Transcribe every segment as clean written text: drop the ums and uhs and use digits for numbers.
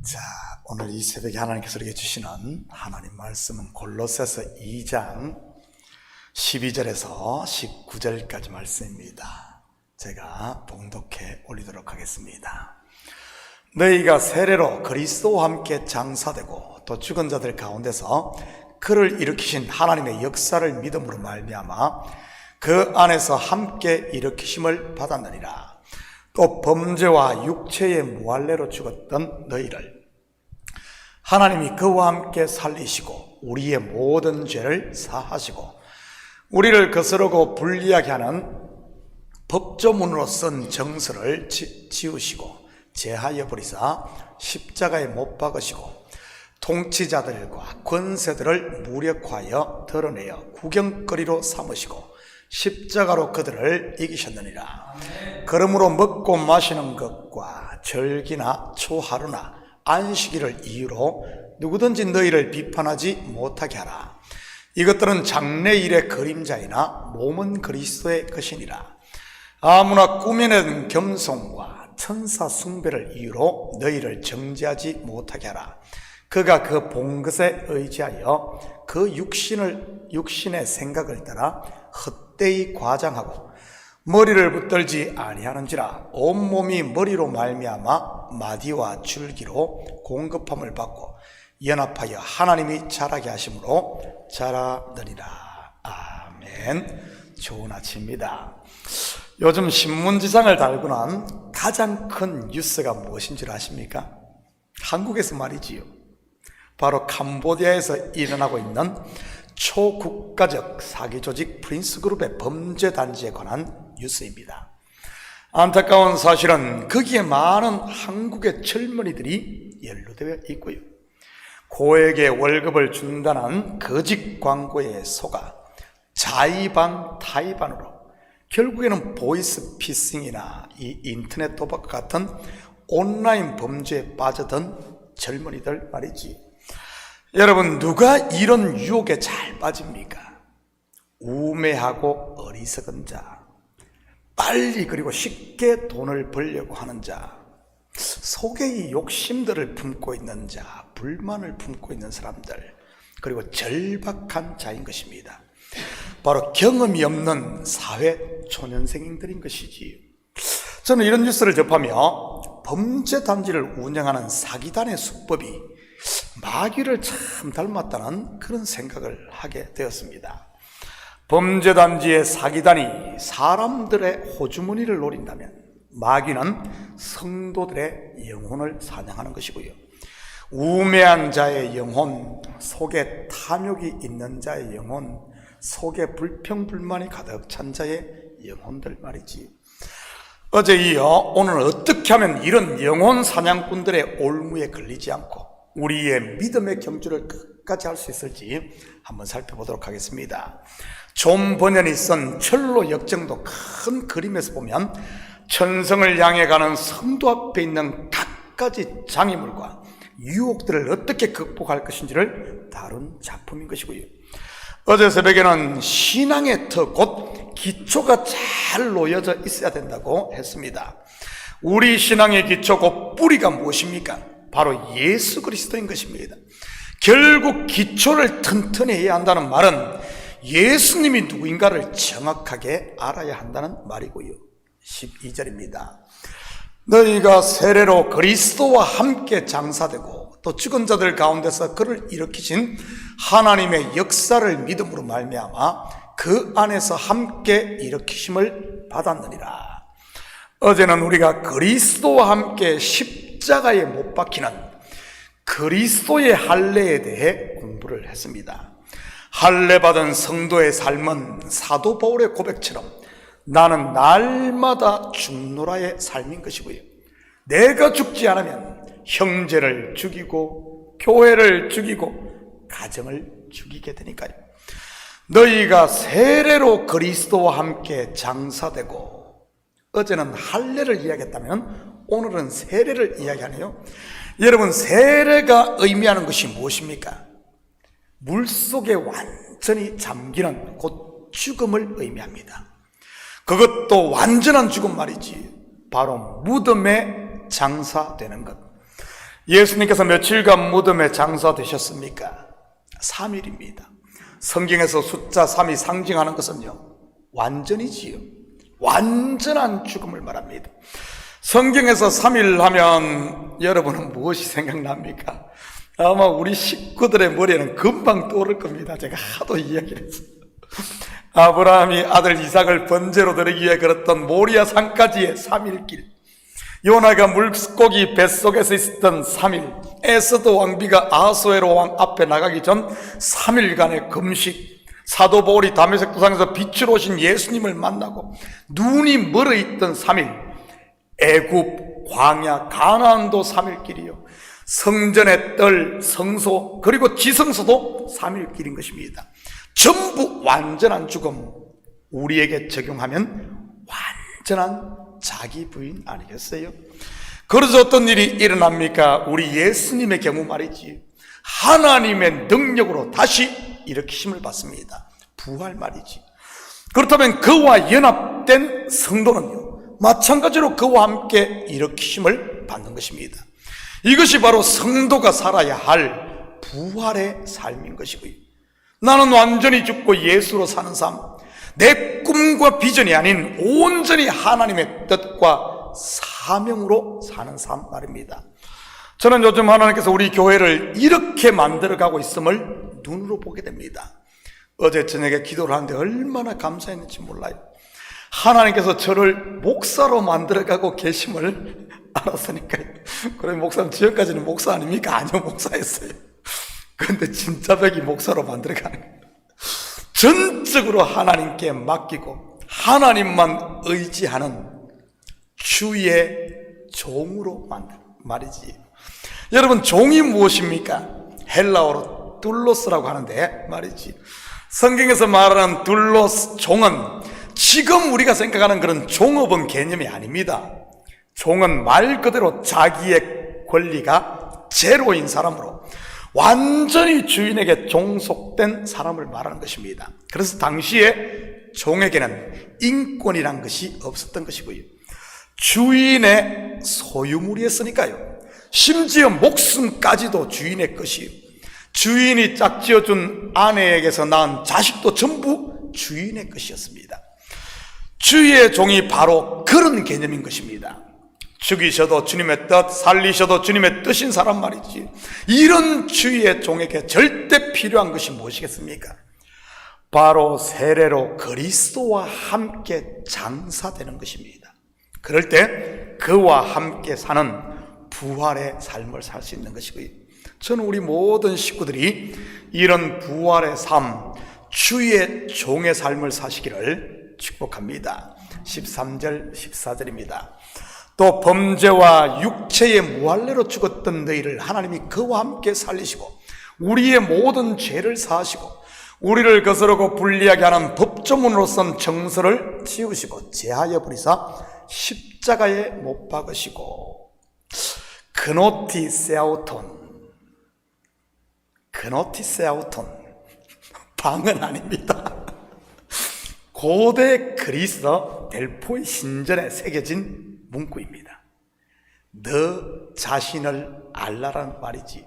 자, 오늘 이 새벽에 하나님께서 우리에게 주시는 하나님 말씀은 골로새서 2장 12절에서 19절까지 말씀입니다. 제가 봉독해 올리도록 하겠습니다. 너희가 세례로 그리스도와 함께 장사되고 또 죽은 자들 가운데서 그를 일으키신 하나님의 역사를 믿음으로 말미암아 그 안에서 함께 일으키심을 받았느니라. 또 범죄와 육체의 무할례로 죽었던 너희를 하나님이 그와 함께 살리시고 우리의 모든 죄를 사하시고 우리를 거스르고 불리하게 하는 법조문으로 쓴 정서를 지우시고 제하여 버리사 십자가에 못 박으시고 통치자들과 권세들을 무력화하여 드러내어 구경거리로 삼으시고 십자가로 그들을 이기셨느니라. 그러므로 먹고 마시는 것과 절기나 초하루나 안식일을 이유로 누구든지 너희를 비판하지 못하게 하라. 이것들은 장래일의 그림자이나 몸은 그리스도의 것이니라. 아무나 꾸며낸 겸손과 천사 숭배를 이유로 너희를 정죄하지 못하게 하라. 그가 그 본 것에 의지하여 그 육신의 생각을 따라 헛되이 과장하고 머리를 붙들지 아니하는지라. 온몸이 머리로 말미암아 마디와 줄기로 공급함을 받고 연합하여 하나님이 자라게 하심으로 자라느니라. 아멘. 좋은 아침입니다. 요즘 신문지상을 달고 난 가장 큰 뉴스가 무엇인 줄 아십니까? 한국에서 말이지요. 바로 캄보디아에서 일어나고 있는 초국가적 사기조직 프린스그룹의 범죄단지에 관한 뉴스입니다. 안타까운 사실은 거기에 많은 한국의 젊은이들이 연루되어 있고요. 고액의 월급을 준다는 거짓 광고에 속아 자의반 타의반으로 결국에는 보이스피싱이나 이 인터넷 도박과 같은 온라인 범죄에 빠져든 젊은이들 말이지. 여러분, 누가 이런 유혹에 잘 빠집니까? 우매하고 어리석은 자, 빨리 그리고 쉽게 돈을 벌려고 하는 자, 속에 이 욕심들을 품고 있는 자, 불만을 품고 있는 사람들, 그리고 절박한 자인 것입니다. 바로 경험이 없는 사회 초년생들인 것이지. 저는 이런 뉴스를 접하며 범죄단지를 운영하는 사기단의 수법이 마귀를 참 닮았다는 그런 생각을 하게 되었습니다. 범죄단지의 사기단이 사람들의 호주머니를 노린다면 마귀는 성도들의 영혼을 사냥하는 것이고요. 우매한 자의 영혼, 속에 탐욕이 있는 자의 영혼, 속에 불평불만이 가득 찬 자의 영혼들 말이지. 어제 이어 오늘 어떻게 하면 이런 영혼 사냥꾼들의 올무에 걸리지 않고 우리의 믿음의 경주를 끝까지 할 수 있을지 한번 살펴보도록 하겠습니다. 존 버년이 쓴 철로 역정도 큰 그림에서 보면 천성을 향해 가는 성도 앞에 있는 갖가지 장애물과 유혹들을 어떻게 극복할 것인지를 다룬 작품인 것이고요. 어제 새벽에는 신앙의 터, 곧 기초가 잘 놓여져 있어야 된다고 했습니다. 우리 신앙의 기초, 곧 뿌리가 무엇입니까? 바로 예수 그리스도인 것입니다. 결국 기초를 튼튼히 해야 한다는 말은 예수님이 누구인가를 정확하게 알아야 한다는 말이고요. 12절입니다. 너희가 세례로 그리스도와 함께 장사되고 또 죽은 자들 가운데서 그를 일으키신 하나님의 역사를 믿음으로 말미암아 그 안에서 함께 일으키심을 받았느니라. 어제는 우리가 그리스도와 함께 십자가에 못 박히는 그리스도의 할례에 대해 공부를 했습니다. 할례 받은 성도의 삶은 사도 바울의 고백처럼 나는 날마다 죽노라의 삶인 것이고요. 내가 죽지 않으면 형제를 죽이고 교회를 죽이고 가정을 죽이게 되니까요. 너희가 세례로 그리스도와 함께 장사되고, 어제는 할례를 이야기했다면 오늘은 세례를 이야기하네요. 여러분, 세례가 의미하는 것이 무엇입니까? 물속에 완전히 잠기는 곧 죽음을 의미합니다. 그것도 완전한 죽음 말이지. 바로 무덤에 장사되는 것. 예수님께서 며칠간 무덤에 장사되셨습니까? 3일입니다. 성경에서 숫자 3이 상징하는 것은요, 완전이지요. 완전한 죽음을 말합니다. 성경에서 3일 하면 여러분은 무엇이 생각납니까? 아마 우리 식구들의 머리에는 금방 떠오를 겁니다. 제가 하도 이야기를 했어요. 아브라함이 아들 이삭을 번제로 드리기 위해 걸었던 모리아 산까지의 3일길, 요나가 물고기 뱃속에서 있었던 3일, 에스더 왕비가 아하수에로 왕 앞에 나가기 전 3일간의 금식, 사도 바울이 다메섹 도상에서 빛으로 오신 예수님을 만나고 눈이 멀어 있던 3일, 애굽, 광야, 가나안도 3일길이요, 성전의 뜰, 성소, 그리고 지성소도 3일길인 것입니다. 전부 완전한 죽음, 우리에게 적용하면 완전한 자기 부인 아니겠어요? 그래서 어떤 일이 일어납니까? 우리 예수님의 경우 말이지, 하나님의 능력으로 다시 일으키심을 받습니다. 부활 말이지. 그렇다면 그와 연합된 성도는요, 마찬가지로 그와 함께 일으키심을 받는 것입니다. 이것이 바로 성도가 살아야 할 부활의 삶인 것이고요. 나는 완전히 죽고 예수로 사는 삶, 내 꿈과 비전이 아닌 온전히 하나님의 뜻과 사명으로 사는 삶 말입니다. 저는 요즘 하나님께서 우리 교회를 이렇게 만들어가고 있음을 눈으로 보게 됩니다. 어제 저녁에 기도를 하는데 얼마나 감사했는지 몰라요. 하나님께서 저를 목사로 만들어가고 계심을 알았으니까요. 그래, 목사는 지금까지는 목사 아닙니까? 아니요, 목사였어요. 그런데 진짜 벽이 목사로 만들어가는 거예요. 전적으로 하나님께 맡기고 하나님만 의지하는 주의 종으로 만든 말이지. 여러분, 종이 무엇입니까? 헬라어로 둘로스라고 하는데 말이지, 성경에서 말하는 둘로스, 종은 지금 우리가 생각하는 그런 종업원 개념이 아닙니다. 종은 말 그대로 자기의 권리가 제로인 사람으로 완전히 주인에게 종속된 사람을 말하는 것입니다. 그래서 당시에 종에게는 인권이란 것이 없었던 것이고요, 주인의 소유물이었으니까요. 심지어 목숨까지도 주인의 것이요, 주인이 짝지어준 아내에게서 낳은 자식도 전부 주인의 것이었습니다. 주의 종이 바로 그런 개념인 것입니다. 죽이셔도 주님의 뜻, 살리셔도 주님의 뜻인 사람 말이지. 이런 주의 종에게 절대 필요한 것이 무엇이겠습니까? 바로 세례로 그리스도와 함께 장사되는 것입니다. 그럴 때 그와 함께 사는 부활의 삶을 살 수 있는 것이고요, 저는 우리 모든 식구들이 이런 부활의 삶, 주의 종의 삶을 사시기를 축복합니다. 13절 14절입니다. 또 범죄와 육체의 무할례로 죽었던 너희를 하나님이 그와 함께 살리시고 우리의 모든 죄를 사하시고 우리를 거스르고 불리하게 하는 법조문으로 쓴 정서를 지우시고 제하여 버리사 십자가에 못 박으시고. 그노티세아우톤, 방은 아닙니다. 고대 그리스 델포이 신전에 새겨진 문구입니다. 너 자신을 알라라는 말이지.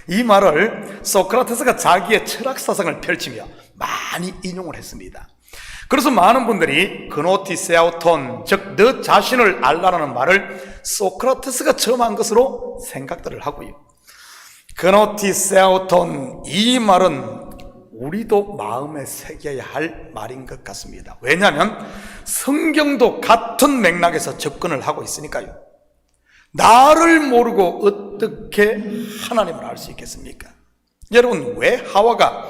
이 말을 소크라테스가 자기의 철학 사상을 펼치며 많이 인용을 했습니다. 그래서 많은 분들이 그노티세아우톤, 즉 너 자신을 알라라는 말을 소크라테스가 처음 한 것으로 생각들을 하고요, 그노티세아우톤, 이 말은 우리도 마음에 새겨야 할 말인 것 같습니다. 왜냐하면 성경도 같은 맥락에서 접근을 하고 있으니까요. 나를 모르고 어떻게 하나님을 알 수 있겠습니까? 여러분, 왜 하와가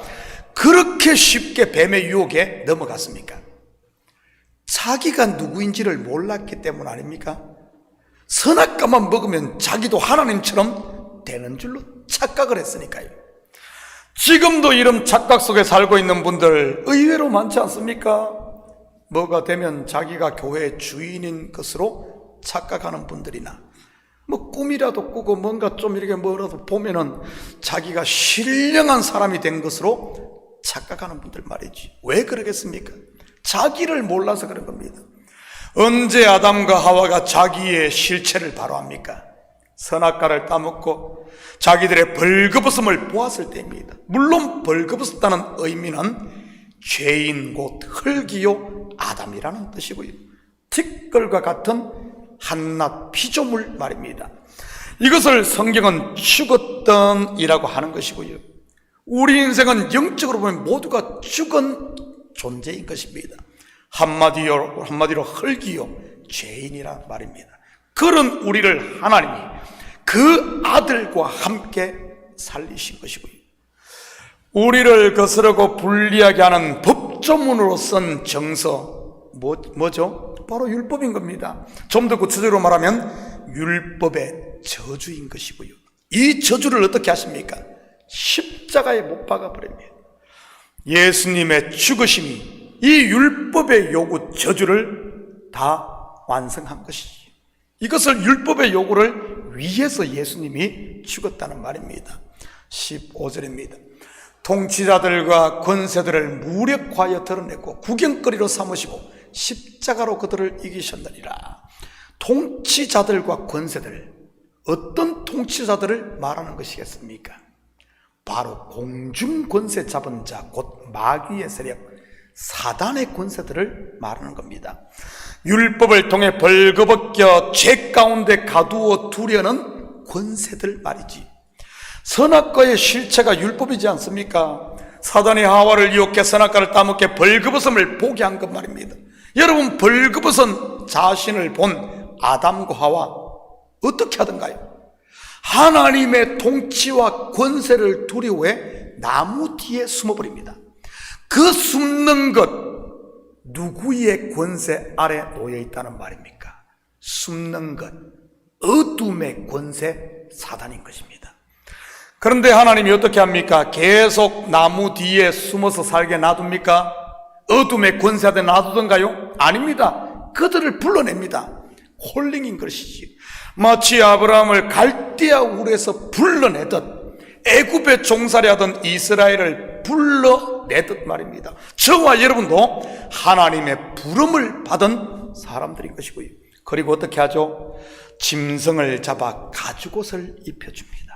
그렇게 쉽게 뱀의 유혹에 넘어갔습니까? 자기가 누구인지를 몰랐기 때문 아닙니까? 선악과만 먹으면 자기도 하나님처럼 되는 줄로 착각을 했으니까요. 지금도 이런 착각 속에 살고 있는 분들 의외로 많지 않습니까? 뭐가 되면 자기가 교회의 주인인 것으로 착각하는 분들이나, 뭐 꿈이라도 꾸고 뭔가 좀 이렇게 뭐라도 보면은 자기가 신령한 사람이 된 것으로 착각하는 분들 말이지. 왜 그러겠습니까? 자기를 몰라서 그런 겁니다. 언제 아담과 하와가 자기의 실체를 바로 합니까? 선악과를 따먹고 자기들의 벌거벗음을 보았을 때입니다. 물론 벌거벗었다는 의미는 죄인 곧 흙이요 아담이라는 뜻이고요, 티끌과 같은 한낱 피조물 말입니다. 이것을 성경은 죽었던이라고 하는 것이고요, 우리 인생은 영적으로 보면 모두가 죽은 존재인 것입니다. 한마디로 흙이요 죄인이란 말입니다. 그런 우리를 하나님이 그 아들과 함께 살리신 것이고요, 우리를 거스르고 불리하게 하는 법조문으로 쓴 정서 뭐죠? 바로 율법인 겁니다. 좀 더 구체적으로 말하면 율법의 저주인 것이고요, 이 저주를 어떻게 하십니까? 십자가에 못 박아버립니다. 예수님의 죽으심이 이 율법의 요구 저주를 다 완성한 것이지. 이것을 율법의 요구를 위해서 예수님이 죽었다는 말입니다. 15절입니다. 통치자들과 권세들을 무력화하여 드러내고 구경거리로 삼으시고 십자가로 그들을 이기셨느니라. 통치자들과 권세들, 어떤 통치자들을 말하는 것이겠습니까? 바로 공중 권세 잡은 자, 곧 마귀의 세력, 사단의 권세들을 말하는 겁니다. 율법을 통해 벌거벗겨 죄 가운데 가두어 두려는 권세들 말이지. 선악과의 실체가 율법이지 않습니까? 사단이 하와를 유혹해 선악과를 따먹게 벌거벗음을 보게 한 것 말입니다. 여러분, 벌거벗은 자신을 본 아담과 하와 어떻게 하던가요? 하나님의 통치와 권세를 두려워해 나무 뒤에 숨어버립니다. 그 숨는 것, 누구의 권세 아래 놓여 있다는 말입니까? 숨는 것, 어둠의 권세, 사단인 것입니다. 그런데 하나님이 어떻게 합니까? 계속 나무 뒤에 숨어서 살게 놔둡니까? 어둠의 권세 아래 놔두던가요? 아닙니다. 그들을 불러냅니다. 콜링인 것이지. 마치 아브라함을 갈대아 울에서 불러내듯 애굽에 종살이하던 이스라엘을 불러내듯 말입니다. 저와 여러분도 하나님의 부름을 받은 사람들인 것이고요, 그리고 어떻게 하죠? 짐승을 잡아 가죽옷을 입혀줍니다.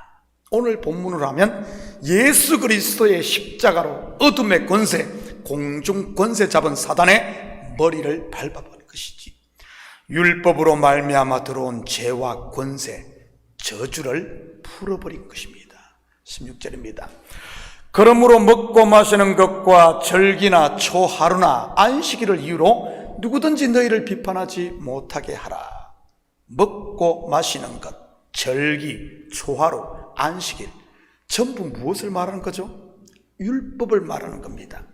오늘 본문으로 하면 예수 그리스도의 십자가로 어둠의 권세, 공중 권세 잡은 사단의 머리를 밟아버린 것이지. 율법으로 말미암아 들어온 죄와 권세, 저주를 풀어버린 것입니다. 16절입니다. 그러므로 먹고 마시는 것과 절기나 초하루나 안식일을 이유로 누구든지 너희를 비판하지 못하게 하라. 먹고 마시는 것, 절기, 초하루, 안식일, 전부 무엇을 말하는 거죠? 율법을 말하는 겁니다.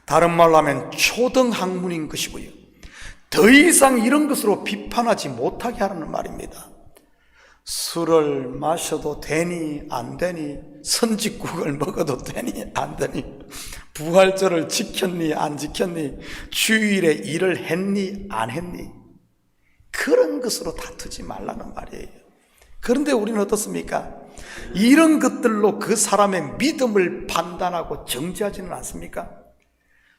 다른 말로 하면 초등학문인 것이고요, 더 이상 이런 것으로 비판하지 못하게 하라는 말입니다. 술을 마셔도 되니 안 되니, 선짓국을 먹어도 되니 안 되니, 부활절을 지켰니 안 지켰니, 주일에 일을 했니 안 했니, 그런 것으로 다투지 말라는 말이에요. 그런데 우리는 어떻습니까? 이런 것들로 그 사람의 믿음을 판단하고 정죄하지는 않습니까?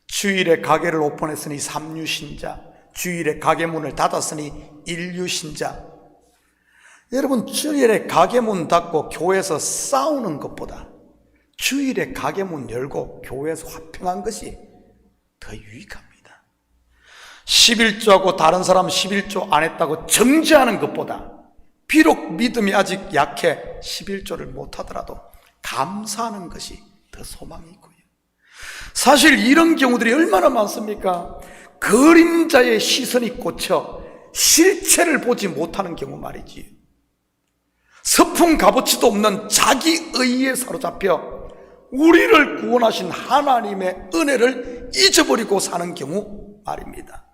주일에 가게를 오픈했으니 삼류신자, 주일에 가게 문을 닫았으니 일류신자. 여러분, 주일에 가게 문 닫고 교회에서 싸우는 것보다 주일에 가게 문 열고 교회에서 화평한 것이 더 유익합니다. 11조하고 다른 사람 11조 안 했다고 정죄하는 것보다, 비록 믿음이 아직 약해 11조를 못하더라도 감사하는 것이 더 소망이 있고요. 사실 이런 경우들이 얼마나 많습니까? 그림자의 시선이 꽂혀 실체를 보지 못하는 경우 말이지. 서풍 값어치도 없는 자기 의에 사로잡혀 우리를 구원하신 하나님의 은혜를 잊어버리고 사는 경우 말입니다.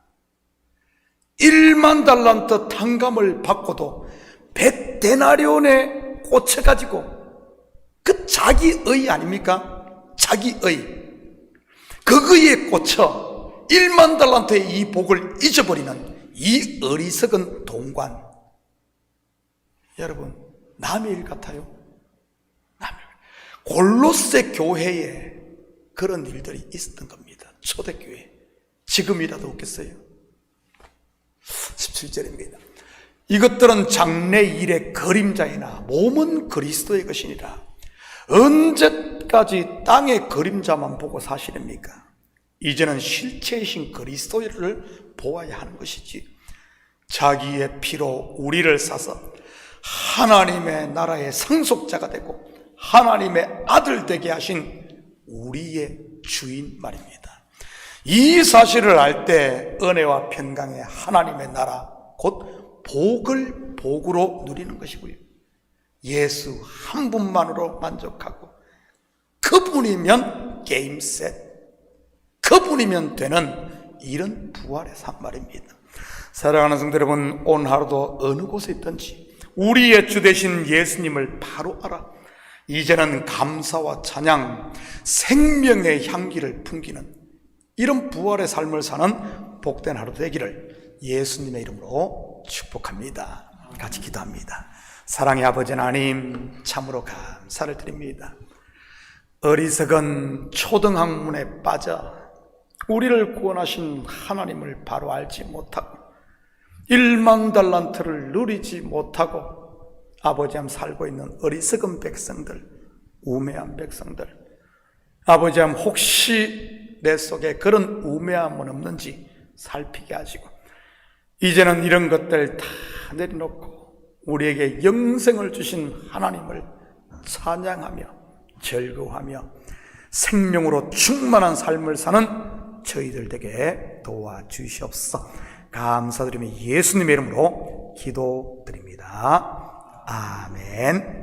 1만 달란트 탕감을 받고도 100데나리온에 꽂혀가지고 그 자기의 아닙니까? 자기의 그거에 꽂혀 1만 달란트의 이 복을 잊어버리는 이 어리석은 동관, 여러분, 남의 일 같아요. 남의 일. 골로새 교회에 그런 일들이 있었던 겁니다. 초대교회. 지금이라도 없겠어요? 17절입니다. 이것들은 장래 일의 그림자이나 몸은 그리스도의 것이니라. 언제까지 땅의 그림자만 보고 사시렵니까? 이제는 실체이신 그리스도를 보아야 하는 것이지. 자기의 피로 우리를 사서 하나님의 나라의 상속자가 되고 하나님의 아들 되게 하신 우리의 주인 말입니다. 이 사실을 알 때 은혜와 평강의 하나님의 나라 곧 복을 복으로 누리는 것이고요, 예수 한 분만으로 만족하고 그분이면 게임 셋, 그분이면 되는 이런 부활의 삶 말입니다. 사랑하는 성도 여러분, 오늘 하루도 어느 곳에 있든지 우리의 주 되신 예수님을 바로 알아 이제는 감사와 찬양, 생명의 향기를 풍기는 이런 부활의 삶을 사는 복된 하루 되기를 예수님의 이름으로 축복합니다. 같이 기도합니다. 사랑의 아버지 하나님, 참으로 감사를 드립니다. 어리석은 초등학문에 빠져 우리를 구원하신 하나님을 바로 알지 못하고 1만 달란트를 누리지 못하고 아버지함 살고 있는 어리석은 백성들, 우매한 백성들, 아버지함 혹시 내 속에 그런 우매함은 없는지 살피게 하시고 이제는 이런 것들 다 내려놓고 우리에게 영생을 주신 하나님을 찬양하며 즐거워하며 생명으로 충만한 삶을 사는 저희들 되게 도와주시옵소서. 감사드리며 예수님의 이름으로 기도드립니다. 아멘.